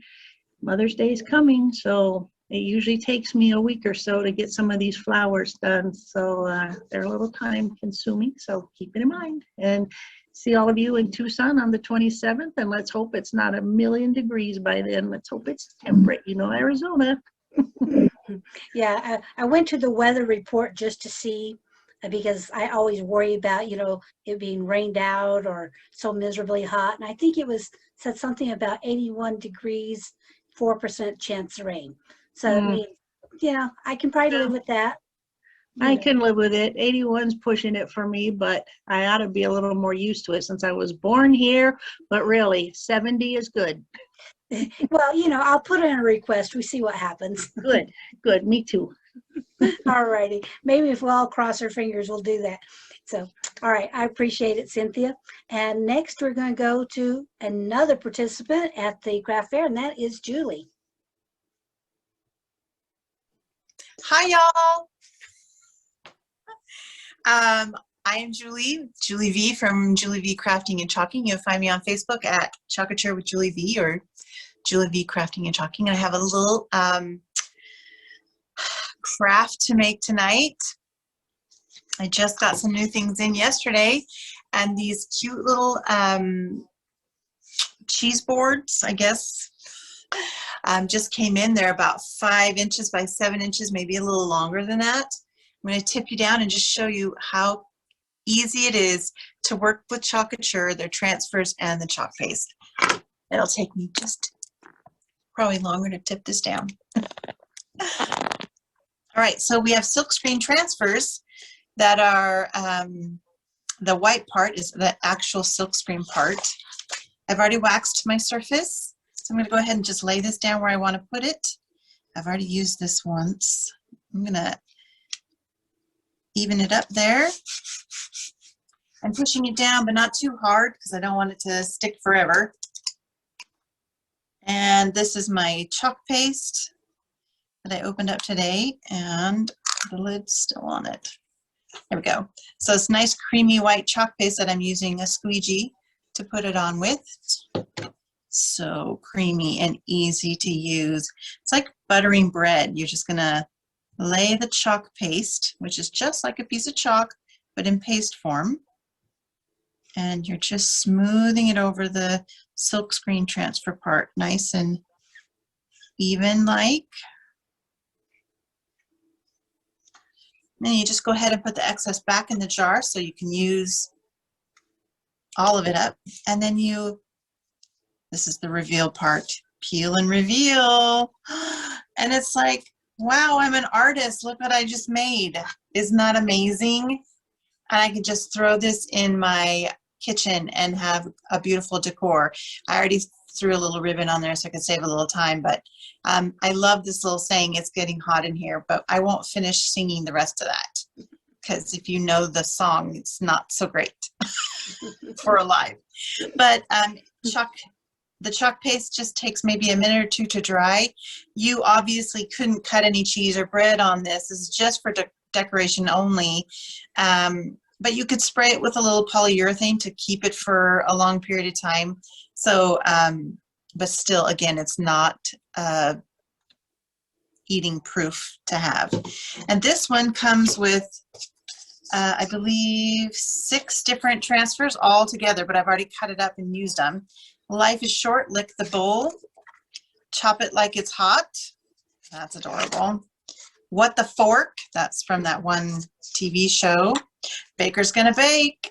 Mother's Day is coming, so it usually takes me a week or so to get some of these flowers done. So they're a little time consuming, so keep it in mind. And see all of you in Tucson on the 27th, and let's hope it's not 1,000,000 degrees by then. Let's hope it's temperate, you know, Arizona.
Yeah, I went to the weather report just to see, because I always worry about, you know, it being rained out or so miserably hot. And I think it said something about 81 degrees, 4% chance of rain. So, I mean, yeah, I can probably live with that.
I can live with it. 81's pushing it for me, but I ought to be a little more used to it since I was born here. But really, 70 is good.
Well, you know, I'll put in a request. We see what happens.
Good, good. Me too.
All righty. Maybe if we all cross our fingers, we'll do that. So, all right. I appreciate it, Cynthia. And next, we're going to go to another participant at the craft fair, and that is Julie.
Hi, y'all. I am Julie V from Julie V Crafting and Chalking. You'll find me on Facebook at Chalkature with Julie V or Julie V Crafting and Chalking. I have a little craft to make tonight. I just got some new things in yesterday, and these cute little cheese boards, I guess, just came in. They're about 5 inches by 7 inches, maybe a little longer than that. I'm going to tip you down and just show you how easy it is to work with Chalk Couture, their transfers, and the chalk paste. It'll take me just probably longer to tip this down. All right, so we have silkscreen transfers that are, the white part is the actual silkscreen part. I've already waxed my surface, so I'm going to go ahead and just lay this down where I want to put it. I've already used this once. I'm going to even it up there. I'm pushing it down, but not too hard because I don't want it to stick forever. And this is my chalk paste that I opened up today, and the lid's still on it. There we go. So it's nice creamy white chalk paste that I'm using a squeegee to put it on with. So creamy and easy to use. It's like buttering bread. You're just gonna lay the chalk paste, which is just like a piece of chalk, but in paste form. And you're just smoothing it over the silkscreen transfer part, nice and even like. Then you just go ahead and put the excess back in the jar so you can use all of it up. And then this is the reveal part, peel and reveal. And it's like, wow, I'm an artist. Look what I just made. Isn't that amazing? And I could just throw this in my kitchen and have a beautiful decor. I already threw a little ribbon on there so I could save a little time, but I love this little saying, it's getting hot in here, but I won't finish singing the rest of that because if you know the song, it's not so great for a live. But the chalk paste just takes maybe a minute or two to dry. You obviously couldn't cut any cheese or bread on this. This is just for decoration only. But you could spray it with a little polyurethane to keep it for a long period of time. So, but still, again, it's not eating proof to have. And this one comes with, I believe, 6 different transfers all together, but I've already cut it up and used them. Life is short, lick the bowl. Chop it like it's hot. That's adorable. What the fork? That's from that one TV show. Baker's gonna bake.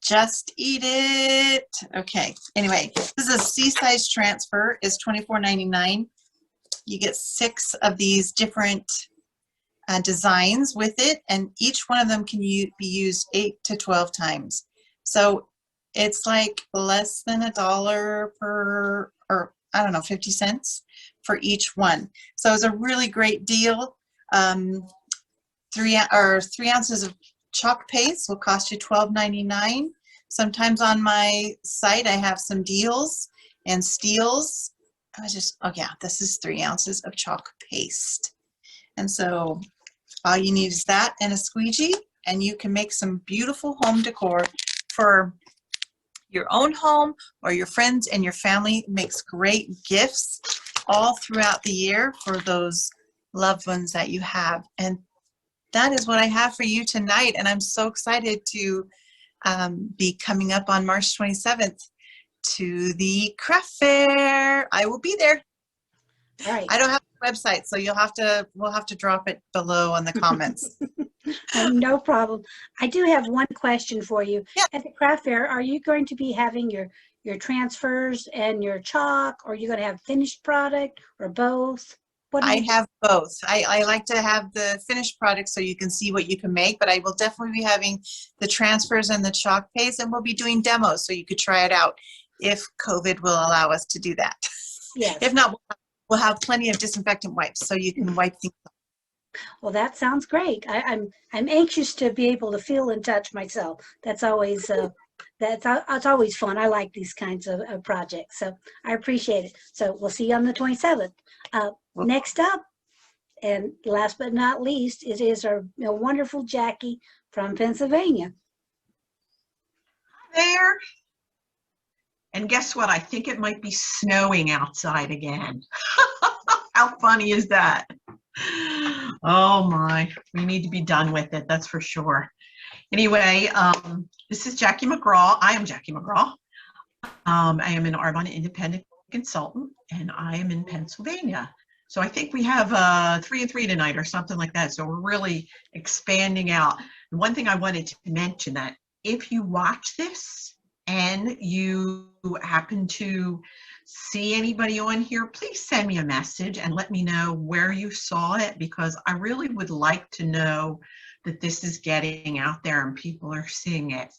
Just eat it. Okay, anyway, this is a C-size transfer, is $24.99. You get 6 of these different designs with it, and each one of them can be used 8 to 12 times. So it's like less than $1 per, or I don't know, 50 cents for each one. So it's a really great deal. 3 ounces of chalk paste will cost you $12.99. Sometimes on my site I have some deals and steals. Oh yeah, this is 3 ounces of chalk paste. And so all you need is that and a squeegee, and you can make some beautiful home decor for your own home or your friends and your family. It makes great gifts all throughout the year for those loved ones that you have. And that is what I have for you tonight. And I'm so excited to be coming up on March 27th to the craft fair. I will be there.
All right.
I don't have a website, so we'll have to drop it below on the comments.
No problem. I do have one question for you.
Yeah.
At the craft fair, are you going to be having your transfers and your chalk, or are you going to have finished product, or both? What do
I
you
have both. I like to have the finished product so you can see what you can make, but I will definitely be having the transfers and the chalk paste, and we'll be doing demos so you could try it out if COVID will allow us to do that.
Yes.
If not, we'll have plenty of disinfectant wipes so you can wipe things.
Well, that sounds great. I'm anxious to be able to feel and touch myself. That's always it's always fun. I like these kinds of projects, so I appreciate it. So we'll see you on the 27th. Next up, and last but not least, is our wonderful Jackie from Pennsylvania.
There. And guess what? I think it might be snowing outside again. How funny is that? Oh my, we need to be done with it, that's for sure. Anyway, this is Jackie McGraw. I am Jackie McGraw. I am an Arbonne independent consultant, and I am in Pennsylvania. So I think we have 3 and 3 tonight or something like that. So we're really expanding out. And one thing I wanted to mention, that if you watch this and you happen to see anybody on here, please send me a message and let me know where you saw it, because I really would like to know that this is getting out there and people are seeing it.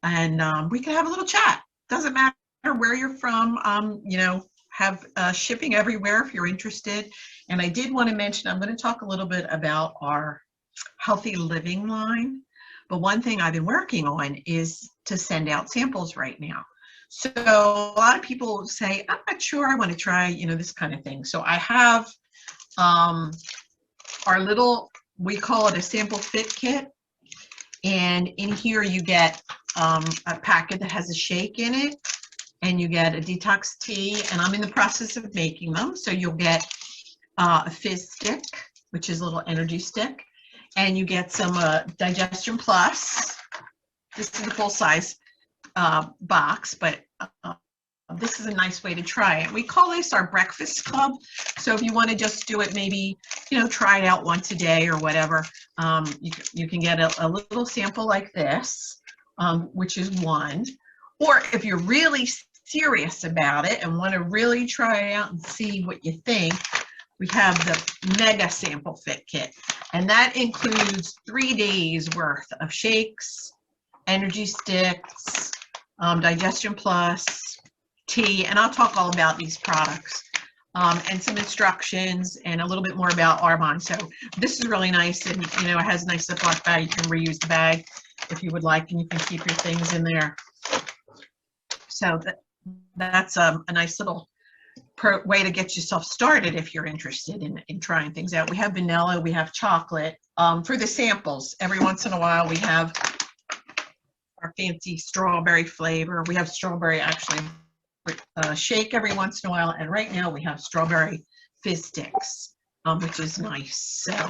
And we can have a little chat. Doesn't matter where you're from, you know, have shipping everywhere if you're interested. And I did want to mention, I'm going to talk a little bit about our healthy living line. But one thing I've been working on is to send out samples right now. So a lot of people say, I'm not sure I want to try, you know, this kind of thing. So I have our little, we call it a sample fit kit. And in here you get a packet that has a shake in it, and you get a detox tea, and I'm in the process of making them. So you'll get a fizz stick, which is a little energy stick, and you get some Digestion Plus. This is a full size box, but this is a nice way to try it. We call this our breakfast club. So if you want to just do it, maybe, you know, try it out once a day or whatever, you can get a little sample like this, which is one. Or if you're really serious about it and want to really try it out and see what you think, we have the mega sample fit kit, and that includes 3 days worth of shakes, energy sticks, Digestion Plus, tea, and I'll talk all about these products, and some instructions and a little bit more about Arbonne. So this is really nice, and you know, it has a nice Ziploc bag. You can reuse the bag if you would like, and you can keep your things in there. So that's a nice little way to get yourself started if you're interested in trying things out. We have vanilla, we have chocolate. For the samples, every once in a while we have our fancy strawberry flavor. We have strawberry actually shake every once in a while, and right now we have strawberry fizz sticks, which is nice. So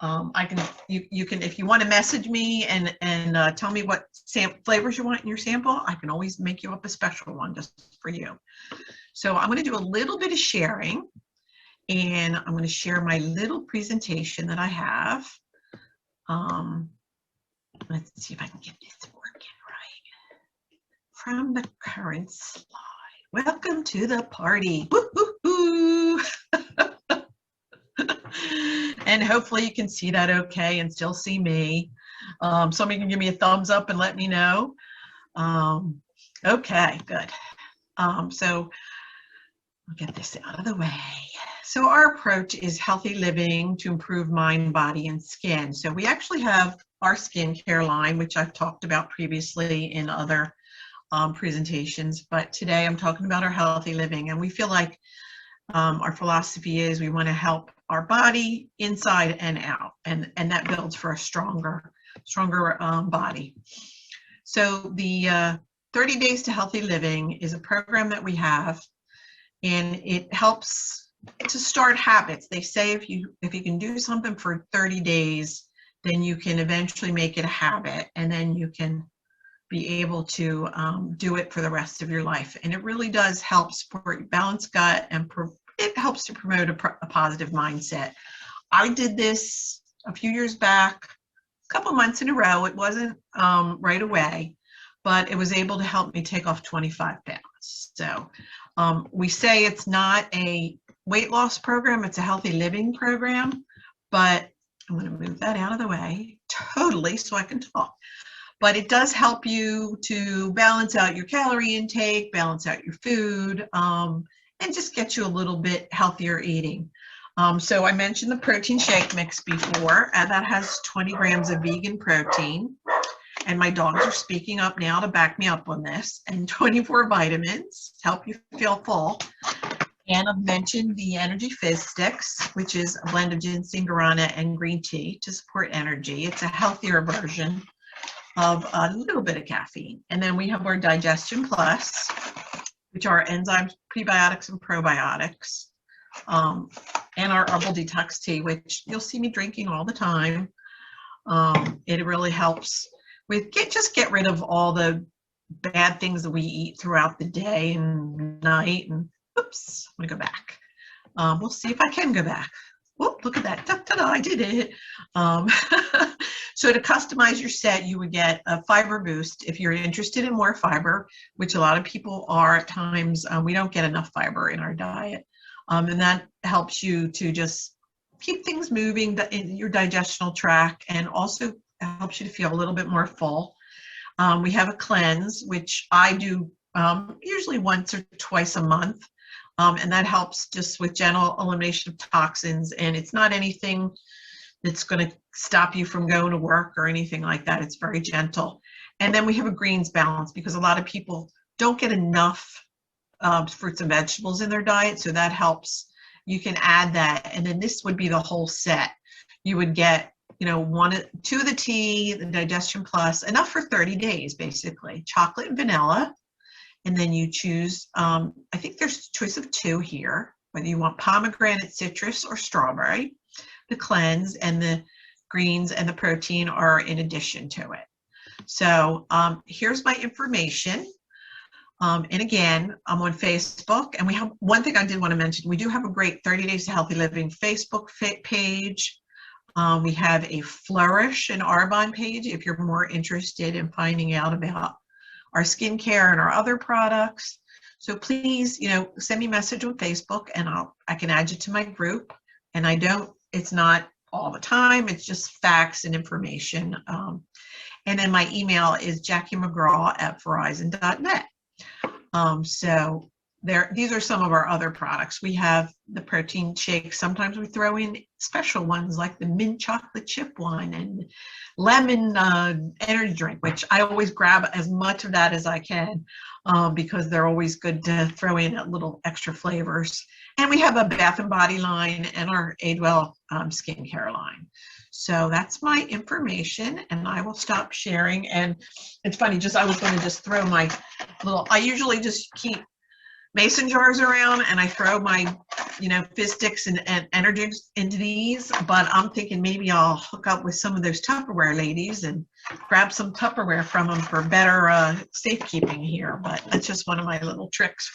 I can, you can, if you want to message me and tell me what flavors you want in your sample, I can always make you up a special one just for you. So I'm going to do a little bit of sharing, and I'm going to share my little presentation that I have. Let's see if I can get this working right. From the current slide. Welcome to the party. Woo-hoo-hoo. And hopefully you can see that okay and still see me. Somebody can give me a thumbs up and let me know. Okay, good. So I'll get this out of the way. So our approach is healthy living to improve mind, body, and skin. So we actually have our skincare line, which I've talked about previously in other presentations, but today I'm talking about our healthy living, and we feel like our philosophy is we want to help our body inside and out, and that builds for a stronger body. So the 30 Days to Healthy Living is a program that we have, and it helps to start habits. They say if you can do something for 30 days, then you can eventually make it a habit, and then you can be able to do it for the rest of your life. And it really does help support balanced gut, and it helps to promote a positive mindset. I did this a few years back, a couple months in a row. It wasn't right away, but it was able to help me take off 25 pounds. So we say it's not a weight loss program, it's a healthy living program, but I'm going to move that out of the way totally so I can talk. But it does help you to balance out your calorie intake, balance out your food, and just get you a little bit healthier eating. So I mentioned the protein shake mix before, and that has 20 grams of vegan protein. And my dogs are speaking up now to back me up on this, and 24 vitamins to help you feel full. And I've mentioned the energy fizz sticks, which is a blend of ginseng, guarana, and green tea to support energy. It's a healthier version of a little bit of caffeine. And then we have our Digestion Plus, which are enzymes, prebiotics, and probiotics. And our herbal detox tea, which you'll see me drinking all the time. It really helps with just get rid of all the bad things that we eat throughout the day and night. And oops, I'm gonna go back. We'll see if I can go back. Whoop, look at that. Ta-da, I did it. So to customize your set, you would get a fiber boost if you're interested in more fiber, which a lot of people are at times. We don't get enough fiber in our diet. And that helps you to just keep things moving in your digestional tract, and also helps you to feel a little bit more full. We have a cleanse, which I do usually once or twice a month. And that helps just with gentle elimination of toxins. And it's not anything that's going to stop you from going to work or anything like that. It's very gentle. And then we have a greens balance, because a lot of people don't get enough fruits and vegetables in their diet. So that helps. You can add that. And then this would be the whole set. You would get, you know, 2 of the tea, the Digestion Plus, enough for 30 days, basically. Chocolate and vanilla. And then you choose, I think there's a choice of 2 here, whether you want pomegranate, citrus, or strawberry. The cleanse and the greens and the protein are in addition to it. So here's my information. And again, I'm on Facebook, and we have one thing I did want to mention. We do have a great 30 Days to Healthy Living Facebook page. We have a Flourish and Arbonne page if you're more interested in finding out about our skincare and our other products. So please, you know, send me a message on Facebook, and I can add you to my group. And it's not all the time, it's just facts and information. And then my email is JackieMcGraw@Verizon.net. So these are some of our other products. We have the protein shakes. Sometimes we throw in special ones like the mint chocolate chip one and lemon energy drink, which I always grab as much of that as I can because they're always good to throw in little extra flavors. And we have a Bath and Body line and our Aidwell skincare line. So that's my information, and I will stop sharing. And it's funny, I was going to just throw my I usually just keep mason jars around, and I throw my, you know, fizz sticks and energies into these, but I'm thinking maybe I'll hook up with some of those Tupperware ladies and grab some Tupperware from them for better safekeeping here. But that's just one of my little tricks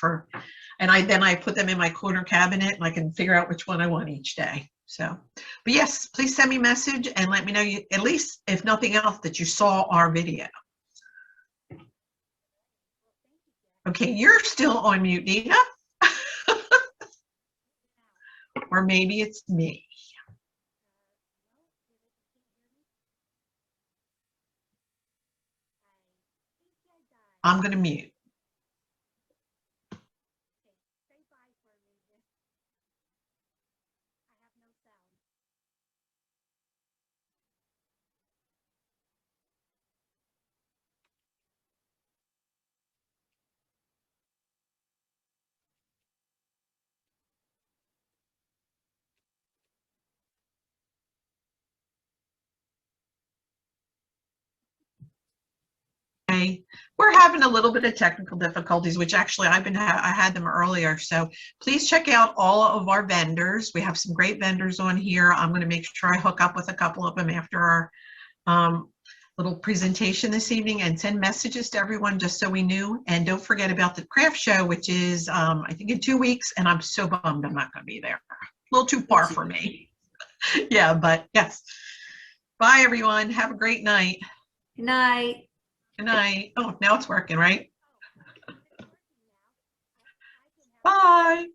and then I put them in my corner cabinet, and I can figure out which one I want each day. So, but yes, please send me a message and let me know, at least if nothing else, that you saw our video. Okay, you're still on mute, Nina. Or maybe it's me. I'm going to mute. We're having a little bit of technical difficulties, which actually I had them earlier. So please check out all of our vendors. We have some great vendors on here. I'm going to make sure I hook up with a couple of them after our little presentation this evening, and send messages to everyone just so we knew. And don't forget about the craft show, which is I think in 2 weeks, and I'm so bummed I'm not going to be there. A little too far for me. Yeah, but yes. Bye, everyone. Have a great night.
Good night.
Good night. Oh, now it's working, right? Bye.